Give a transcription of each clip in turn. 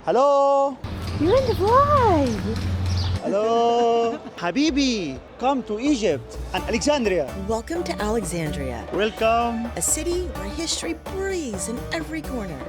Hello? You're in the vlog! Hello? Habibi, come to Egypt and Alexandria. Welcome to Alexandria, Welcome. a city where history breathes in every corner.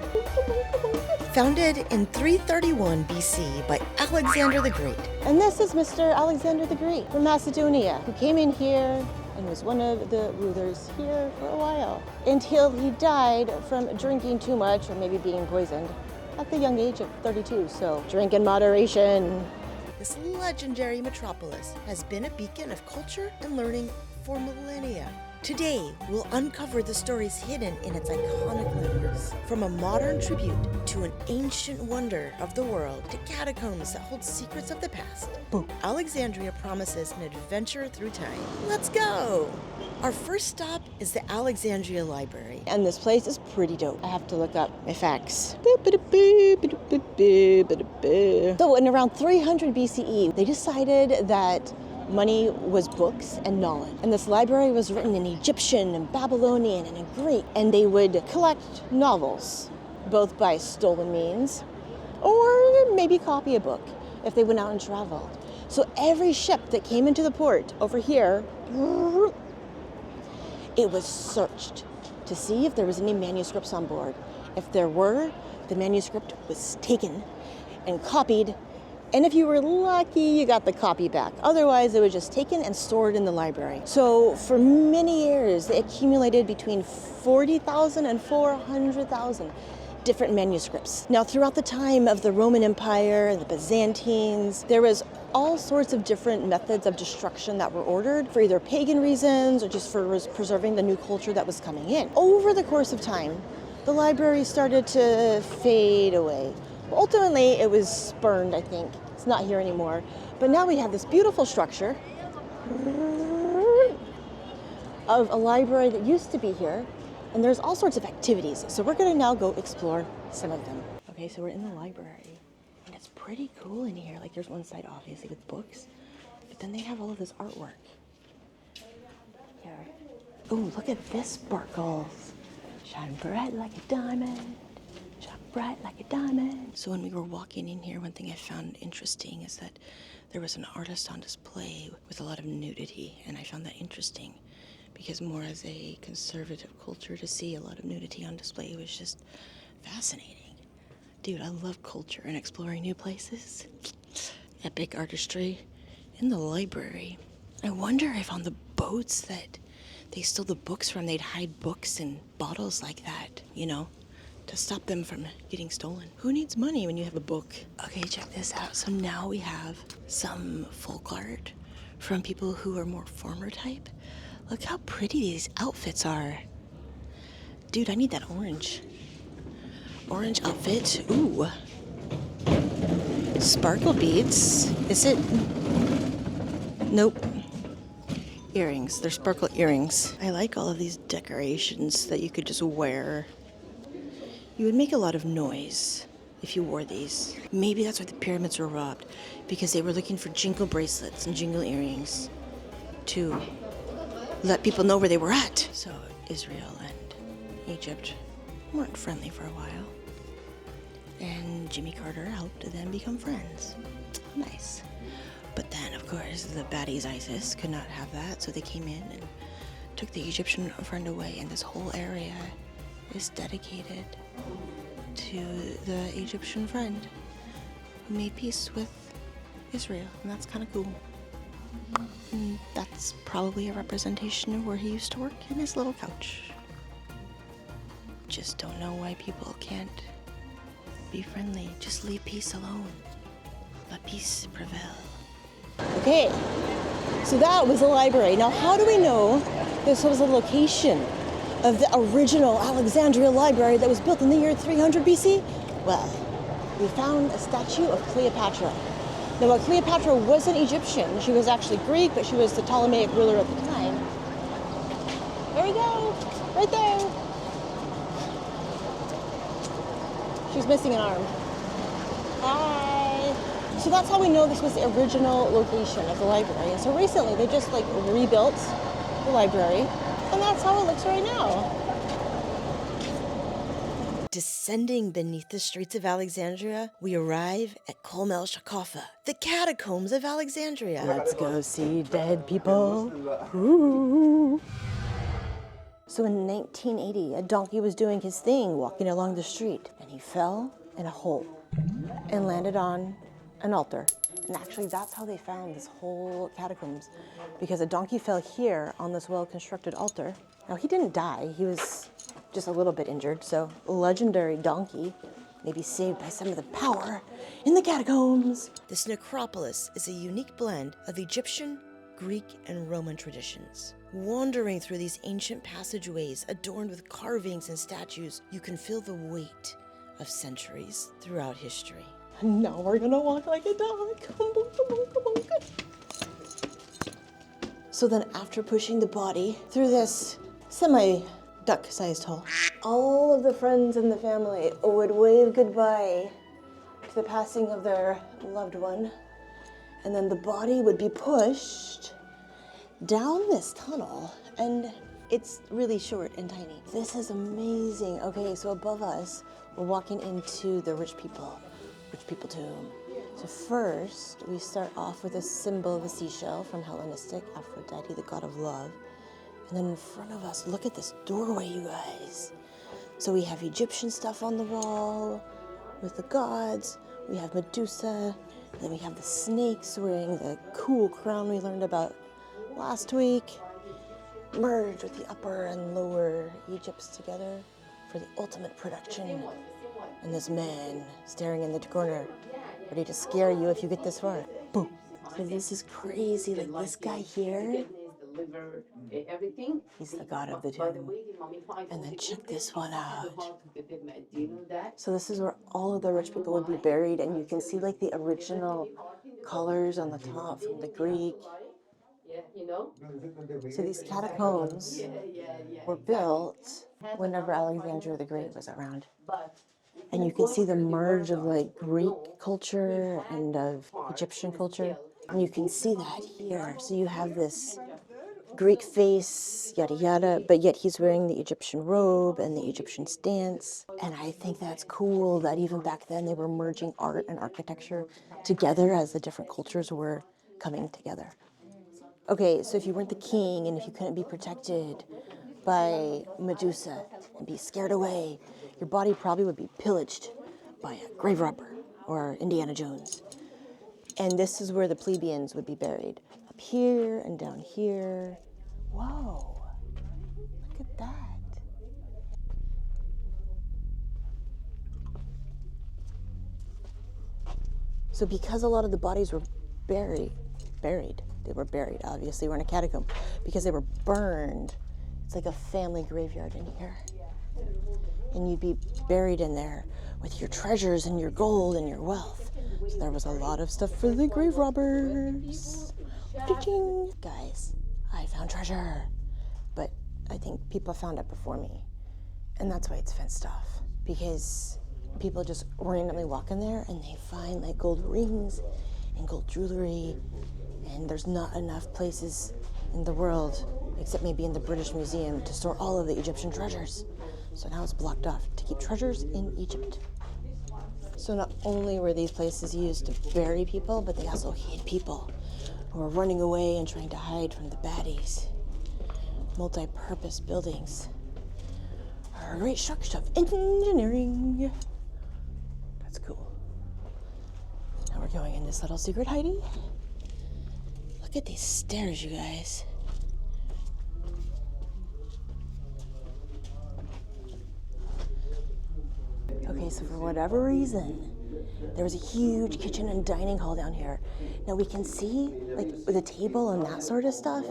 Founded in 331 BC by Alexander the Great. And this is Mr. Alexander the Great from Macedonia, who came in here and was one of the rulers here for a while, until he died from drinking too much or maybe being poisoned at the young age of 32. So drink in moderation. This legendary metropolis has been a beacon of culture and learning for millennia. Today, we'll uncover the stories hidden in its iconic landmarks, from a modern tribute to an ancient wonder of the world to catacombs that hold secrets of the past. Boom. Alexandria promises an adventure through time. Let's go! Our first stop is the Alexandria Library. And this place is pretty dope. I have to look up my facts. So in around 300 BCE, they decided that money was books and knowledge. And this library was written in Egyptian and Babylonian and in Greek. And they would collect novels, both by stolen means or maybe copy a book if they went out and traveled. So every ship that came into the port over here, it was searched to see if there was any manuscripts on board. If there were, the manuscript was taken and copied. And if you were lucky, you got the copy back. Otherwise, it was just taken and stored in the library. So for many years, they accumulated between 40,000 and 400,000 different manuscripts. Now, throughout the time of the Roman Empire and the Byzantines, there was all sorts of different methods of destruction that were ordered for either pagan reasons or just for preserving the new culture that was coming in. Over the course of time, the library started to fade away. Ultimately, it was spurned, I think. It's not here anymore. But now we have this beautiful structure of a library that used to be here. And there's all sorts of activities. So we're gonna now go explore some of them. Okay, so we're in the library. And it's pretty cool in here. Like there's one side obviously with books, but then they have all of this artwork. Here. Oh, look at this sparkles. Shine bright like a diamond. Bright like a diamond. So when we were walking in here, one thing I found interesting is that there was an artist on display with a lot of nudity, and I found that interesting because more as a conservative culture, to see a lot of nudity on display was just fascinating. Dude, I love culture and exploring new places. Epic artistry in the library. I wonder if on the boats that they stole the books from, they'd hide books in bottles like that, you know? To stop them from getting stolen. Who needs money when you have a book? Okay, check this out. So now we have some folk art from people who are more former type. Look how pretty these outfits are. Dude, I need that orange. Orange outfit. Ooh. Sparkle beads. Is it? Nope. Earrings. They're sparkle earrings. I like all of these decorations that you could just wear. You would make a lot of noise if you wore these. Maybe that's why the pyramids were robbed, because they were looking for jingle bracelets and jingle earrings to let people know where they were at. So Israel and Egypt weren't friendly for a while. And Jimmy Carter helped them become friends. Nice. But then, of course, the baddies ISIS could not have that, so they came in and took the Egyptian friend away, and this whole area is dedicated to the Egyptian friend who made peace with Israel, and that's kind of cool. And that's probably a representation of where he used to work in his little couch. Just don't know why people can't be friendly. Just leave peace alone. Let peace prevail. Okay, so that was the library. Now, how do we know this was a location of the original Alexandria Library that was built in the year 300 BC? Well, we found a statue of Cleopatra. Now, while Cleopatra wasn't Egyptian, she was actually Greek, but she was the Ptolemaic ruler at the time. There we go, right there. She's missing an arm. Hi. So that's how we know this was the original location of the library. And so recently they just rebuilt the library. And that's how it looks right now. Ascending beneath the streets of Alexandria, we arrive at Kom El Shoqafa, the catacombs of Alexandria. Let's go see dead people. Ooh. So in 1980, a donkey was doing his thing, walking along the street, and he fell in a hole and landed on an altar. And actually, that's how they found this whole catacombs, because a donkey fell here on this well-constructed altar. Now, he didn't die. He was just a little bit injured, so a legendary donkey may be saved by some of the power in the catacombs. This necropolis is a unique blend of Egyptian, Greek, and Roman traditions. Wandering through these ancient passageways adorned with carvings and statues, you can feel the weight of centuries throughout history. And now we're gonna walk like a dog. Come on, come on, come on. So then after pushing the body through this semi-duck-sized hole, all of the friends in the family would wave goodbye to the passing of their loved one. And then the body would be pushed down this tunnel, and it's really short and tiny. This is amazing. Okay, so above us, we're walking into the rich people tomb. So first, we start off with a symbol of a seashell from Hellenistic, Aphrodite, the god of love. And then in front of us, look at this doorway, you guys. So we have Egyptian stuff on the wall with the gods. We have Medusa. And then we have the snakes wearing the cool crown we learned about last week. Merge with the upper and lower Egypts together for the ultimate production. And this man staring in the corner, ready to scare you if you get this far. Boom. So this is crazy. Like this guy here, he's the god of the tomb. And then check this one out. So this is where all of the rich people would be buried, and you can see like the original colors on the top from the Greek. So these catacombs were built whenever Alexandria the Great was around. And you can see the merge of like Greek culture and of Egyptian culture. And you can see that here. So you have this Greek face, yada yada, but yet he's wearing the Egyptian robe and the Egyptian stance. And I think that's cool that even back then they were merging art and architecture together as the different cultures were coming together. Okay, so if you weren't the king and if you couldn't be protected by Medusa and be scared away, your body probably would be pillaged by a grave robber or Indiana Jones. And this is where the plebeians would be buried. Up here and down here. Whoa, look at that. So because a lot of the bodies were buried, they were buried, obviously, we're in a catacomb, because they were burned. It's like a family graveyard in here. And you'd be buried in there with your treasures and your gold and your wealth. So there was a lot of stuff for the grave robbers. Cha-ching. Guys, I found treasure. But I think people found it before me. And that's why it's fenced off. Because people just randomly walk in there and they find like gold rings and gold jewelry. And there's not enough places in the world, except maybe in the British Museum, to store all of the Egyptian treasures. So now it's blocked off to keep treasures in Egypt. So not only were these places used to bury people, but they also hid people who were running away and trying to hide from the baddies. Multi-purpose buildings. A great structure of engineering. That's cool. Now we're going in this little secret hidey. Look at these stairs, you guys. Okay, so for whatever reason, there was a huge kitchen and dining hall down here. Now we can see like the table and that sort of stuff,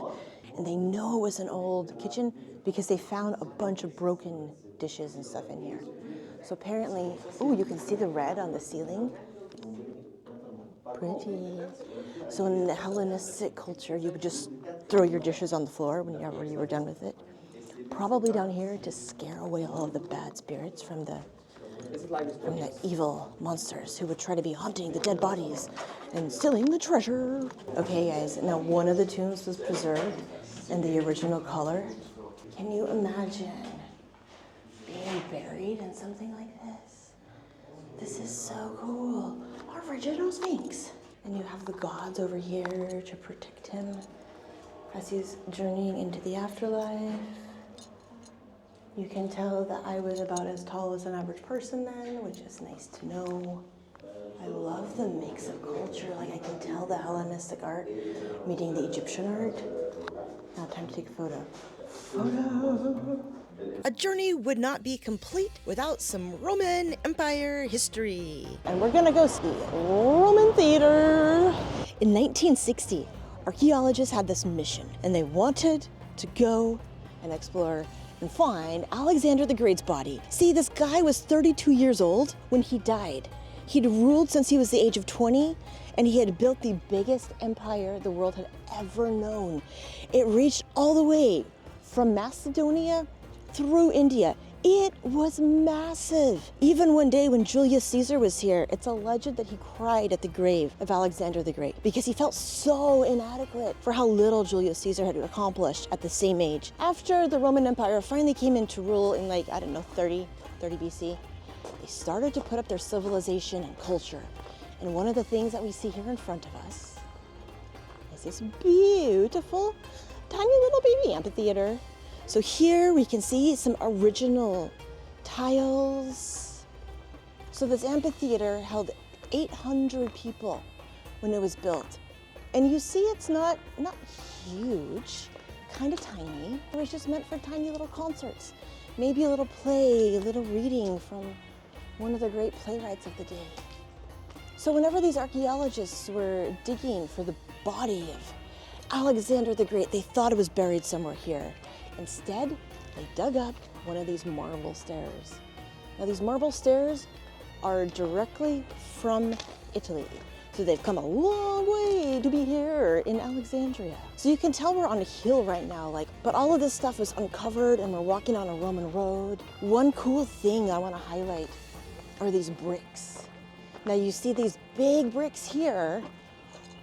and they know it was an old kitchen because they found a bunch of broken dishes and stuff in here. So apparently, oh, you can see the red on the ceiling. Pretty. So in the Hellenistic culture, you would just throw your dishes on the floor whenever you were done with it. Probably down here to scare away all of the bad spirits from the evil monsters who would try to be haunting the dead bodies and stealing the treasure. Okay, guys, now one of the tombs was preserved in the original color. Can you imagine being buried in something like this? This is so cool. Original Sphinx. And you have the gods over here to protect him as he's journeying into the afterlife. You can tell that I was about as tall as an average person then, which is nice to know. I love the mix of culture. Like I can tell the Hellenistic art meeting the Egyptian art. Now time to take a photo. A journey would not be complete without some Roman Empire history. And we're gonna go see Roman theater. In 1960, archaeologists had this mission and they wanted to go and explore and find Alexander the Great's body. See, this guy was 32 years old when he died. He'd ruled since he was the age of 20, and he had built the biggest empire the world had ever known. It reached all the way from Macedonia through India. It was massive. Even one day when Julius Caesar was here, it's alleged that he cried at the grave of Alexander the Great because he felt so inadequate for how little Julius Caesar had accomplished at the same age. After the Roman Empire finally came into rule in 30 BC, they started to put up their civilization and culture. And one of the things that we see here in front of us is this beautiful, tiny little baby amphitheater. So here we can see some original tiles. So this amphitheater held 800 people when it was built. And you see it's not huge, kind of tiny. It was just meant for tiny little concerts. Maybe a little play, a little reading from one of the great playwrights of the day. So whenever these archaeologists were digging for the body of Alexander the Great, they thought it was buried somewhere here. Instead, they dug up one of these marble stairs. Now these marble stairs are directly from Italy. So they've come a long way to be here in Alexandria. So you can tell we're on a hill right now, but all of this stuff was uncovered and we're walking on a Roman road. One cool thing I want to highlight are these bricks. Now you see these big bricks here,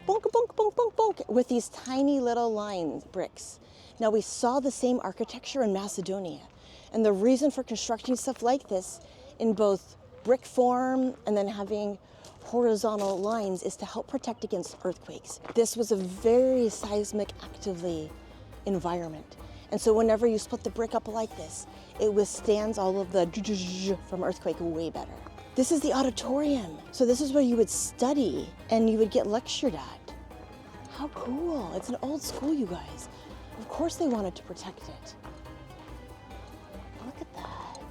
bonk, bonk, bonk, bonk, bonk, with these tiny little line bricks. Now we saw the same architecture in Macedonia, and the reason for constructing stuff like this in both brick form and then having horizontal lines is to help protect against earthquakes. This was a very seismic actively environment. And so whenever you split the brick up like this, it withstands all of the from earthquake way better. This is the auditorium. So this is where you would study and you would get lectured at. How cool. It's an old school, you guys. Of course they wanted to protect it. Look at that.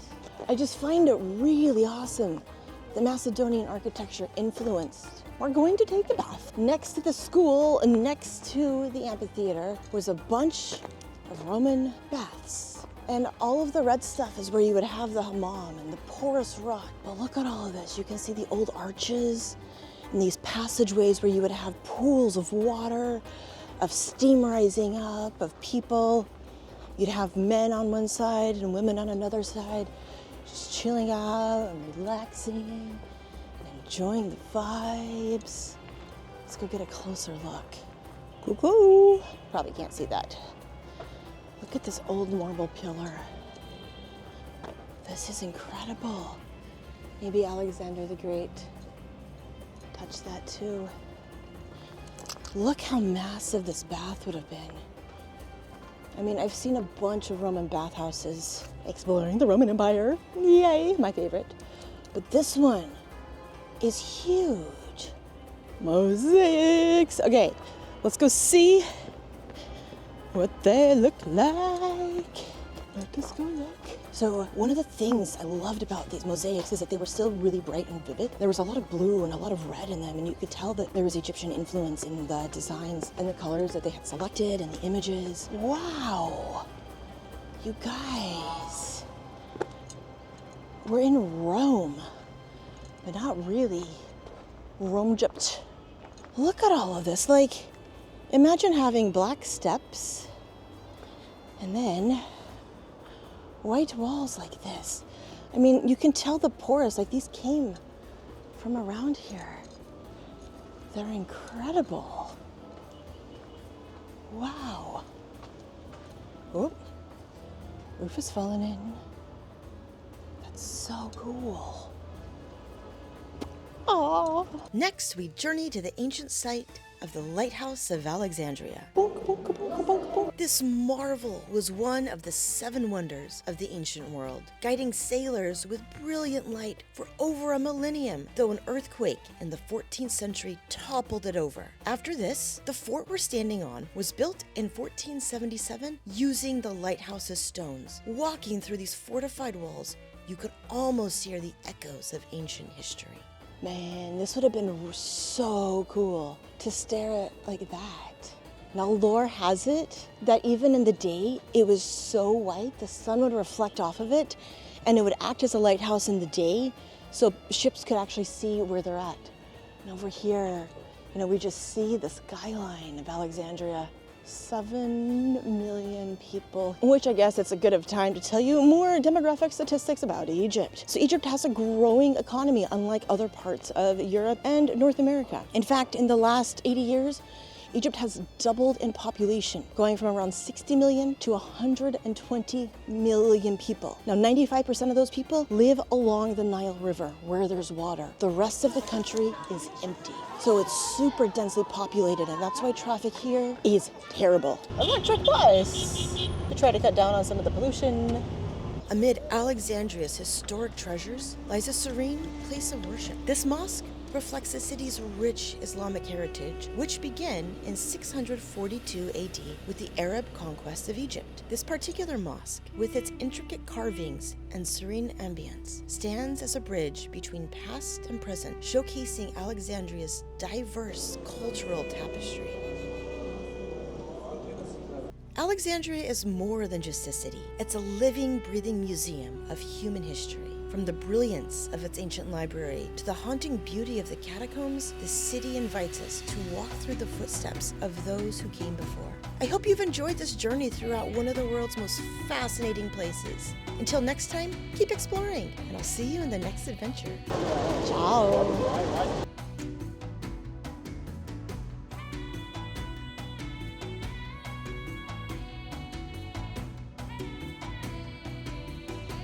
I just find it really awesome that Macedonian architecture influenced. We're going to take a bath. Next to the school, next to the amphitheater, was a bunch of Roman baths. And all of the red stuff is where you would have the hammam and the porous rock. But look at all of this. You can see the old arches and these passageways where you would have pools of water, of steam rising up, of people. You'd have men on one side and women on another side, just chilling out and relaxing and enjoying the vibes. Let's go get a closer look. Cuckoo! Probably can't see that. Look at this old marble pillar. This is incredible. Maybe Alexander the Great touched that too. Look how massive this bath would have been. I mean, I've seen a bunch of Roman bathhouses exploring the Roman Empire. Yay, my favorite. But this one is huge. Mosaics. Okay, let's go see what they look like. Let us go look. So one of the things I loved about these mosaics is that they were still really bright and vivid. There was a lot of blue and a lot of red in them, and you could tell that there was Egyptian influence in the designs and the colors that they had selected and the images. Wow, you guys, we're in Rome, but not really Rome, Egypt. Look at all of this. Imagine having black steps and then white walls like this. I mean, you can tell the porous, these came from around here. They're incredible. Wow. Oh, roof is falling in. That's so cool. Aww. Next, we journey to the ancient site of the lighthouse of Alexandria. This marvel was one of the 7 wonders of the ancient world, guiding sailors with brilliant light for over a millennium, though an earthquake in the 14th century toppled it over. After this, the fort we're standing on was built in 1477 using the lighthouse's stones. Walking through these fortified walls, you could almost hear the echoes of ancient history. Man, this would have been so cool to stare at like that. Now, lore has it that even in the day, it was so white, the sun would reflect off of it, and it would act as a lighthouse in the day, so ships could actually see where they're at. And over here, we just see the skyline of Alexandria. 7 million people, which I guess it's a good of time to tell you more demographic statistics about Egypt. So Egypt has a growing economy, unlike other parts of Europe and North America. In fact, in the last 80 years, Egypt has doubled in population, going from around 60 million to 120 million people. Now, 95% of those people live along the Nile River, where there's water. The rest of the country is empty. So it's super densely populated, and that's why traffic here is terrible. Electric bus to try to cut down on some of the pollution. Amid Alexandria's historic treasures lies a serene place of worship. This mosque reflects the city's rich Islamic heritage, which began in 642 AD with the Arab conquest of Egypt. This particular mosque, with its intricate carvings and serene ambience, stands as a bridge between past and present, showcasing Alexandria's diverse cultural tapestry. Alexandria is more than just a city. It's a living, breathing museum of human history. From the brilliance of its ancient library to the haunting beauty of the catacombs, the city invites us to walk through the footsteps of those who came before. I hope you've enjoyed this journey throughout one of the world's most fascinating places. Until next time, keep exploring, and I'll see you in the next adventure. Ciao!